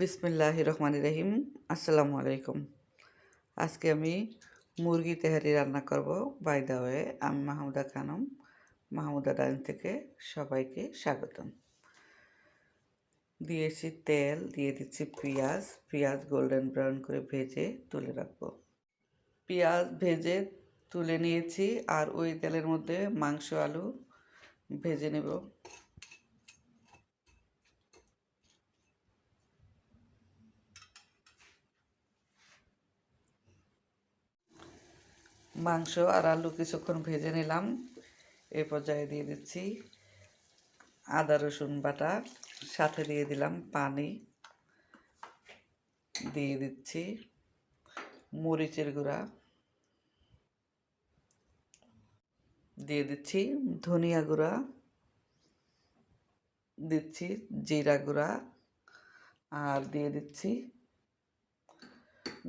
বিসমিল্লাহির রহমানির রহিম। আসসালামু আলাইকুম। আজকে আমি মুরগি তেহারি রান্না করব। বাই দ্য ওয়ে, আমি মাহমুদা খানম, মাহমুদা ডাইন থেকে সবাইকে স্বাগতম। দিয়েছি তেল, দিয়ে দিচ্ছি পেঁয়াজ গোল্ডেন ব্রাউন করে ভেজে তুলে রাখবো। পেঁয়াজ ভেজে তুলে নিয়েছি, আর ওই তেলের মধ্যে মাংস আলু ভেজে নেব। মাংস আর আলু কিছুক্ষণ ভেজে নিলাম। এই পর্যায়ে দিয়ে দিচ্ছি আদা রসুন বাটা, সাথে দিয়ে দিলাম পানি, দিয়ে দিচ্ছি মরিচের গুঁড়া, দিয়ে দিচ্ছি ধনিয়া গুঁড়া, দিচ্ছি জিরা গুঁড়া, আর দিয়ে দিচ্ছি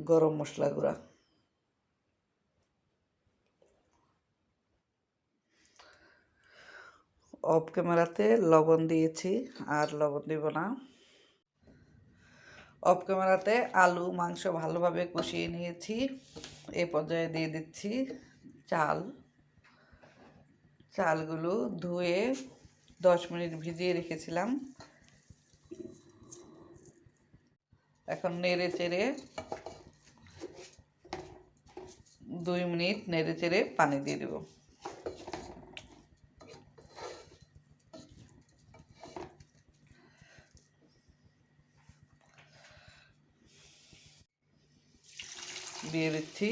গরম মশলা গুঁড়া। অফ ক্যামেরাতে লবণ দিয়েছি, আর লবণ দিব না। অফ ক্যামেরাতে আলু মাংস ভালোভাবে কষিয়ে নিয়েছি। এ পর্যায়ে দিয়ে দিচ্ছি চালগুলো ধুয়ে 10 মিনিট ভিজিয়ে রেখেছিলাম। এখন নেড়ে চেড়ে 2 মিনিট নেড়ে চেড়ে পানি দিয়ে দেব। দিয়ে দিচ্ছি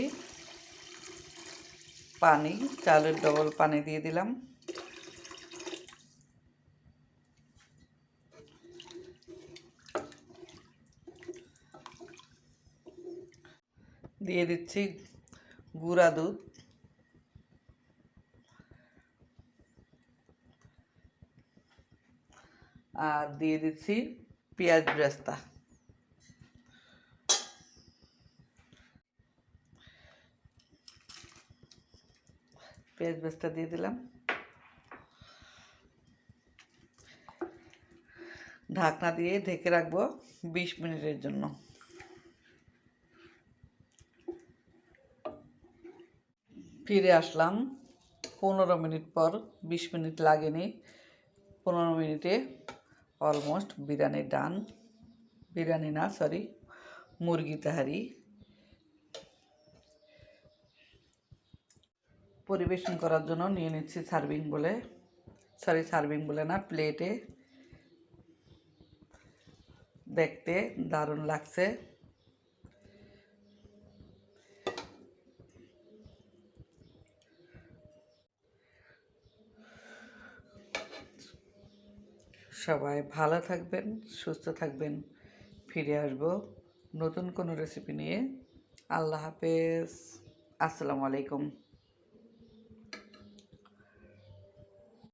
পানি, চালের ডবল পানি দিয়ে দিলাম। দিয়ে দিচ্ছি গুঁড়া দুধ, আর দিয়ে দিচ্ছি পেঁয়াজ বেরেস্তা। পেঁয়াজ বেরেস্তা দিয়ে দিলাম। ঢাকনা দিয়ে ঢেকে রাখবো 20 মিনিটের জন্য। ফিরে আসলাম 15 মিনিট পর। 20 মিনিট লাগেনি, 15 মিনিটে অলমোস্ট বিরিয়ানি ডান। বিরিয়ানি না, সরি, মুরগি তেহারি। পরিবেশন করার জন্য নিয়ে নিচ্ছি সার্ভিং বলে না, প্লেটে। দেখতে দারুণ লাগছে। সবাই ভালো থাকবেন, সুস্থ থাকবেন। ফিরে আসব নতুন কোনো রেসিপি নিয়ে। আল্লাহ হাফেজ। আসসালামু আলাইকুম।